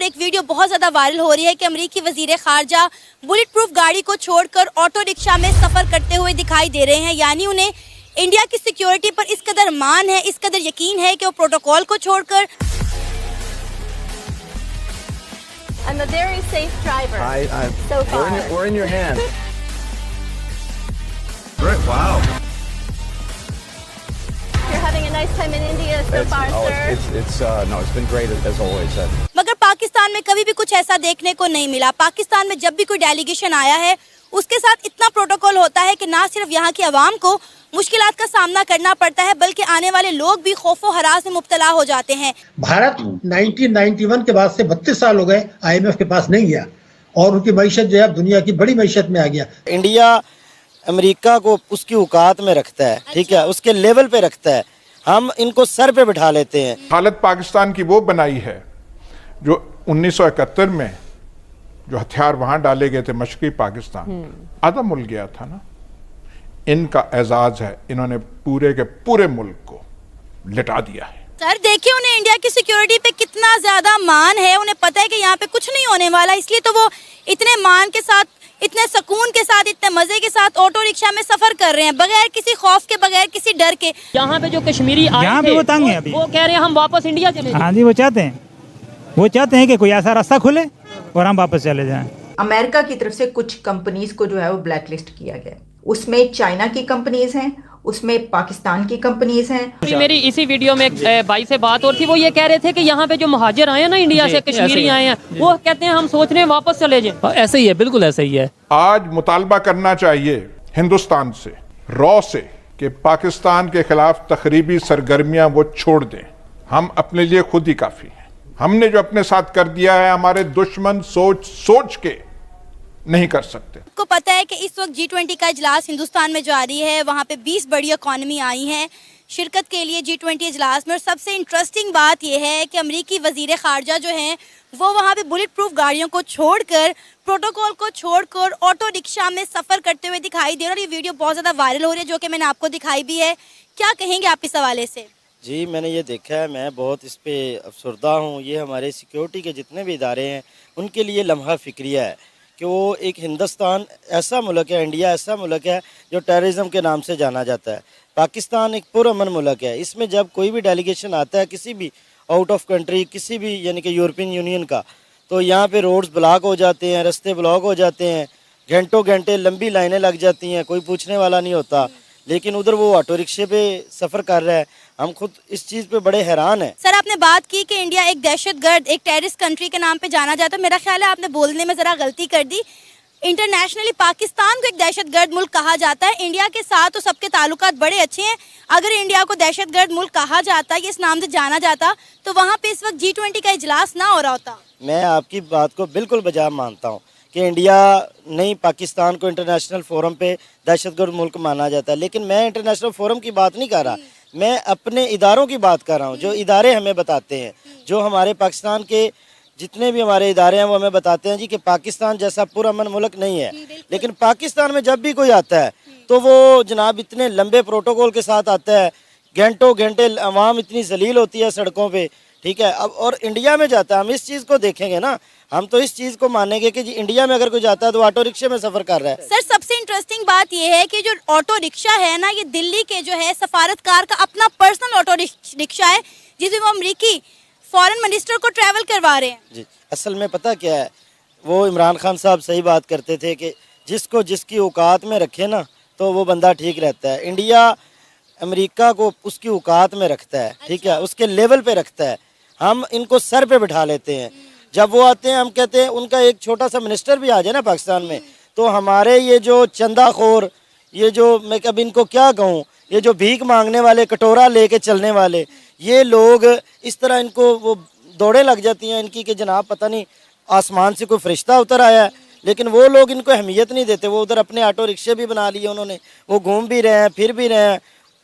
एक वीडियो बहुत ज्यादा वायरल हो रही है कि अमेरिकी वजीर खारजा बुलेट प्रूफ गाड़ी को छोड़कर ऑटो रिक्शा में सफर करते हुए दिखाई दे रहे हैं। यानी उन्हें इंडिया की सिक्योरिटी पर इस कदर मान है, इस कदर यकीन है कि वो प्रोटोकॉल को छोड़कर I'm a very safe driver. So far. We're in your hands. Great, wow. You're having a nice time in India so far, sir. It's been great as always. मगर पाकिस्तान में कभी भी कुछ ऐसा देखने को नहीं मिला। पाकिस्तान में जब भी कोई डेलीगेशन आया है उसके साथ इतना प्रोटोकॉल होता है कि ना सिर्फ यहाँ की आवाम को मुश्किलात का सामना करना पड़ता है बल्कि आने वाले लोग भी खौफो हरास में मुब्तला हो जाते हैं। भारत 1991 के बाद से 32 साल हो गए IMF के पास नहीं गया और उनकी मईशत जो है दुनिया की बड़ी मईशत में आ गया। इंडिया अमेरिका को उसकी औकात में रखता है, ठीक है, उसके लेवल पे रखता है। हम इनको सर पे बिठा लेते हैं। हालत पाकिस्तान की वो बनाई है जो 1971 में जो हथियार वहां डाले गए थे मशरकी पाकिस्तान, आधा मुल्क गया था ना। इनका एजाज है, इन्होंने पूरे के पूरे मुल्क को लिटा दिया है। सर देखिए उन्हें इंडिया की सिक्योरिटी पे कितना ज्यादा मान है, उन्हें पता है कि यहाँ पे कुछ नहीं होने वाला, इसलिए तो वो इतने मान के साथ, इतने सुकून के साथ, इतने मजे के साथ ऑटो रिक्शा में सफर कर रहे हैं बगैर किसी खौफ के, बगैर किसी डर के। यहाँ पे जो कश्मीरी आए थे, वो तंग है अभी। वो कह रहे हैं हम वापस इंडिया चले जाएं। हाँ जी, वो चाहते हैं कि कोई ऐसा रास्ता खुले और हम वापस चले जाएं। अमेरिका की तरफ से कुछ कंपनीज को जो है वो ब्लैकलिस्ट किया गया। उसमें चाइना की कंपनीज हैं, उसमें पाकिस्तान की कंपनीज हैं। मेरी इसी वीडियो में एक भाई से बात और थी, वो ये कह रहे थे कि यहाँ पे जो मुहाजिर आए हैं ना इंडिया से, कश्मीरी आए हैं, वो कहते हैं हम सोच रहे हैं वापस चले जाएं। ऐसे ही है, बिल्कुल ऐसे ही है। आज मुतालबा करना चाहिए हिंदुस्तान से, रॉ से, कि पाकिस्तान के खिलाफ तखरीबी सरगर्मियां वो छोड़ दें। हम अपने लिए खुद ही काफी हैं। हमने जो अपने साथ कर दिया है हमारे दुश्मन सोच के नहीं कर सकते। आपको पता है कि इस वक्त G20 का इजलास हिंदुस्तान में जारी है। वहाँ पे 20 बड़ी इकॉनमी आई हैं शिरकत के लिए G20 इजलास में। और सबसे इंटरेस्टिंग बात यह है कि अमेरिकी वजीर खारजा जो हैं वो वहाँ पे बुलेट प्रूफ गाड़ियों को छोड़कर, प्रोटोकॉल को छोड़कर ऑटो रिक्शा में सफ़र करते हुए दिखाई दे रहे हैं। और ये वीडियो बहुत ज़्यादा वायरल हो रही है जो कि मैंने आपको दिखाई भी है। क्या कहेंगे आप इस हवाले से? जी, मैंने ये देखा है, मैं बहुत इस पे अफसरदा हूँ। ये हमारे सिक्योरिटी के जितने भी इदारे हैं उनके लिए लम्हा फ़िक्रिया है कि वो एक हिंदुस्तान ऐसा मुल्क है, इंडिया ऐसा मुल्क है जो टेररिज्म के नाम से जाना जाता है। पाकिस्तान एक पुरअमन मुल्क है। इसमें जब कोई भी डेलीगेशन आता है किसी भी आउट ऑफ कंट्री, किसी भी यानी कि यूरोपियन यूनियन का, तो यहाँ पे रोड्स ब्लॉक हो जाते हैं, रास्ते ब्लॉक हो जाते हैं, घंटों घंटे लंबी लाइनें लग जाती हैं, कोई पूछने वाला नहीं होता। लेकिन उधर वो ऑटो रिक्शे पे सफ़र कर रहा है। हम खुद इस चीज़ पे बड़े हैरान हैं। सर आपने बात की कि इंडिया एक दहशतगर्द, एक टेररिस्ट कंट्री के नाम पे जाना जाता है। मेरा ख्याल है आपने बोलने में ज़रा गलती कर दी। इंटरनेशनली पाकिस्तान को एक दहशतगर्द मुल्क कहा जाता है। इंडिया के साथ तो सबके ताल्लुकात बड़े अच्छे हैं। अगर इंडिया को दहशतगर्द मुल्क कहा जाता, ये इस नाम से जाना जाता, तो वहाँ पे इस वक्त G20 का इजलास ना हो रहा होता। मैं आपकी बात को बिल्कुल बजा मानता हूँ कि इंडिया नहीं, पाकिस्तान को इंटरनेशनल फोरम पे दहशतगर्द मुल्क माना जाता है। लेकिन मैं इंटरनेशनल फोरम की बात नहीं कर रहा, मैं अपने इदारों की बात कर रहा हूँ। जो इदारे हमें बताते हैं, जो हमारे पाकिस्तान के जितने भी हमारे इदारे हैं वो हमें बताते हैं जी कि पाकिस्तान जैसा पुरअमन मुल्क नहीं है। लेकिन पाकिस्तान में जब भी कोई आता है तो वो जनाब इतने लंबे प्रोटोकॉल के साथ आता है, घंटों घंटे आवाम इतनी जलील होती है सड़कों पे, ठीक है। अब और इंडिया में जाता है, हम इस चीज़ को देखेंगे ना, हम तो इस चीज़ को मानेंगे कि जी इंडिया में अगर कोई जाता है तो ऑटो रिक्शे में सफ़र कर रहा है। सर सबसे इंटरेस्टिंग बात यह है कि जो ऑटो रिक्शा है ना, ये दिल्ली के जो है सफारतकार का अपना पर्सनल ऑटो रिक्शा है जिसमें वो अमरीकी फॉरेन मिनिस्टर को ट्रैवल करवा रहे हैं। जी, असल में पता क्या है, वो इमरान खान साहब सही बात करते थे कि जिसको जिसकी औकात में रखे ना तो वो बंदा ठीक रहता है। इंडिया अमेरिका को उसकी औकात में रखता है, ठीक है, उसके लेवल पे रखता है। हम इनको सर पे बिठा लेते हैं। जब वो आते हैं हम कहते हैं उनका एक छोटा सा मिनिस्टर भी आ जाए ना पाकिस्तान में, तो हमारे ये जो चंदाखोर, ये जो मैं अब इनको क्या कहूँ, ये जो भीख मांगने वाले, कटोरा लेके चलने वाले, ये लोग इस तरह इनको वो दौड़े लग जाती हैं इनकी कि जनाब पता नहीं आसमान से कोई फरिश्ता उतर आया है। लेकिन वो लोग इनको अहमियत नहीं देते। वो उधर अपने ऑटो रिक्शे भी बना लिए उन्होंने, वो घूम भी रहे हैं, फिर भी रहे हैं,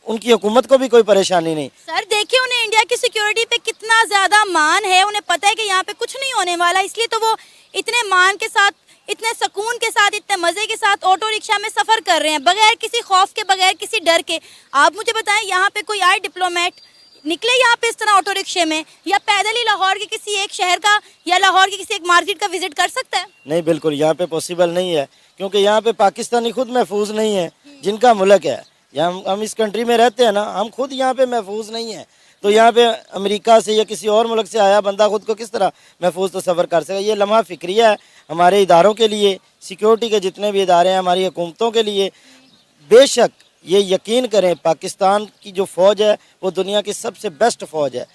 उनकी हुकूमत को भी कोई परेशानी नहीं। सर देखिए उन्हें इंडिया की सिक्योरिटी पे कितना ज्यादा मान है, उन्हें पता है कि यहाँ पे कुछ नहीं होने वाला, इसलिए तो वो इतने मान के साथ, इतने सुकून के साथ, इतने मजे के साथ ऑटो रिक्शा में सफर कर रहे हैं बगैर किसी खौफ के, बगैर किसी डर के। आप मुझे बताएं यहाँ पे कोई आए डिप्लोमेट निकले यहाँ पे इस तरह ऑटो रिक्शे में, या पैदल ही लाहौर के किसी एक शहर का या लाहौर के किसी एक मार्केट का विजिट कर सकता है? नहीं, बिल्कुल यहाँ पे पॉसिबल नहीं है, क्योंकि यहाँ पे पाकिस्तानी खुद महफूज नहीं है, जिनका मुल्क है। यहाँ हम इस कंट्री में रहते हैं ना, हम खुद यहाँ पे महफूज नहीं है, तो यहाँ पे अमेरिका से या किसी और मुल्क से आया बंदा खुद को किस तरह महफूज तस्वर कर सके। ये लम्हा फिक्रिया है हमारे इदारों के लिए, सिक्योरिटी के जितने भी इदारे हैं, हमारी हुकूमतों के लिए। बेशक ये यकीन करें, पाकिस्तान की जो फ़ौज है वो दुनिया की सबसे बेस्ट फ़ौज है,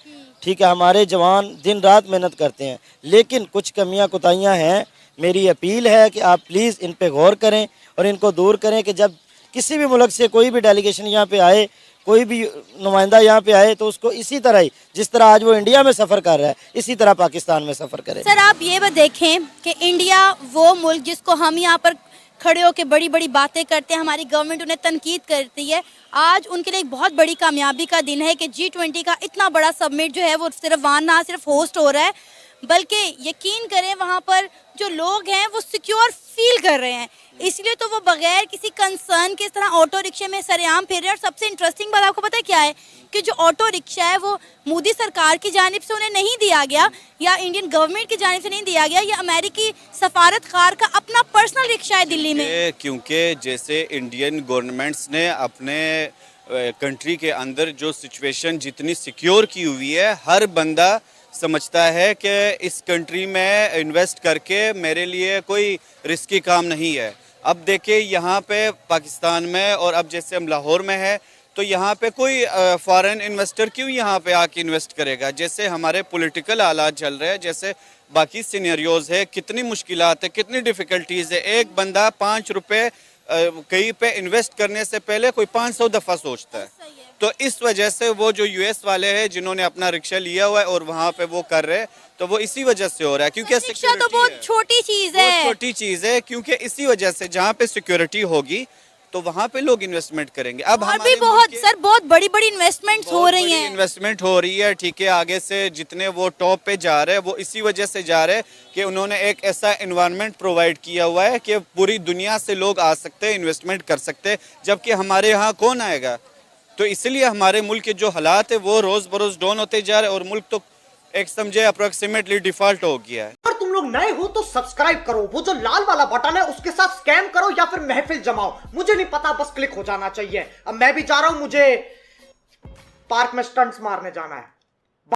ठीक है। हमारे जवान दिन रात मेहनत करते हैं, लेकिन कुछ कमियां कुताहियां हैं। मेरी अपील है कि आप प्लीज़ इन पे गौर करें और इनको दूर करें कि जब किसी भी मुल्क से कोई भी डेलीगेशन यहाँ पे आए, कोई भी नुमाइंदा यहाँ पे आए, तो उसको इसी तरह ही जिस तरह आज वो इंडिया में सफ़र कर रहा है, इसी तरह पाकिस्तान में सफ़र करे। सर आप ये बात देखें कि इंडिया वो मुल्क जिसको हम यहाँ पर खड़े होकर बड़ी बड़ी बातें करते हैं, हमारी गवर्नमेंट उन्हें तनकीद करती है, आज उनके लिए एक बहुत बड़ी कामयाबी का दिन है कि G20 का इतना बड़ा समिट जो है वो सिर्फ वहाँ ना सिर्फ होस्ट हो रहा है, बल्कि यकीन करें वहाँ पर जो लोग हैं वो सिक्योर फील कर रहे हैं, इसलिए तो वो बगैर किसी कंसर्न के इस तरह ऑटो रिक्शे में सरेआम फिर रहे हैं। और सबसे इंटरेस्टिंग बात आपको पता है क्या है कि जो ऑटो रिक्शा है वो मोदी सरकार की जानिब से उन्हें नहीं दिया गया या इंडियन गवर्नमेंट की जानिब से नहीं दिया गया, या अमेरिकी सफारतखार का अपना पर्सनल रिक्शा है दिल्ली में। क्योंकि जैसे इंडियन गवर्नमेंट्स ने अपने कंट्री के अंदर जो सिचुएशन जितनी सिक्योर की हुई है, हर बंदा समझता है कि इस कंट्री में इन्वेस्ट करके मेरे लिए कोई रिस्की काम नहीं है। अब देखिए यहाँ पे पाकिस्तान में, और अब जैसे हम लाहौर में है, तो यहाँ पे कोई फॉरेन इन्वेस्टर क्यों यहाँ पे आके इन्वेस्ट करेगा। जैसे हमारे पॉलिटिकल हालात चल रहे हैं, जैसे बाकी सिनेरियोज है, कितनी मुश्किलात है, कितनी डिफ़िकल्टीज़ है। एक बंदा 5 रुपये कहीं पे इन्वेस्ट करने से पहले कोई 500 दफ़ा सोचता है। तो इस वजह से वो जो यूएस वाले हैं जिन्होंने अपना रिक्शा लिया हुआ है और वहाँ पे वो कर रहे हैं, तो वो इसी वजह से हो रहा है, क्योंकि रिक्शा तो बहुत छोटी चीज़ है, छोटी चीज़ है, क्योंकि इसी वजह से जहाँ पे सिक्योरिटी होगी तो वहाँ पे लोग इन्वेस्टमेंट करेंगे। अब और भी बहुत बड़ी बड़ी इन्वेस्टमेंट हो रही हैं, इन्वेस्टमेंट हो रही है, ठीक है। आगे से जितने वो टॉप पे जा रहे हैं वो इसी वजह से जा रहे हैं कि उन्होंने एक ऐसा एनवायरनमेंट प्रोवाइड किया हुआ है कि पूरी दुनिया से लोग आ सकते हैं, इन्वेस्टमेंट कर सकते हैं, जबकि हमारे यहाँ कौन आएगा। तो इसलिए हमारे मुल्क के जो हालात है वो रोज़ बरोज़ डाउन होते जा रहे हैं, और मुल्क तो एक समझे अप्रोक्सीमेटली डिफॉल्ट हो गया है। अगर तुम लोग नए हो तो सब्सक्राइब करो, वो जो लाल वाला बटन है उसके साथ स्कैम करो या फिर महफिल जमाओ, मुझे नहीं पता, बस क्लिक हो जाना चाहिए। अब मैं भी जा रहा हूं, मुझे पार्क में स्टंट्स मारने जाना है।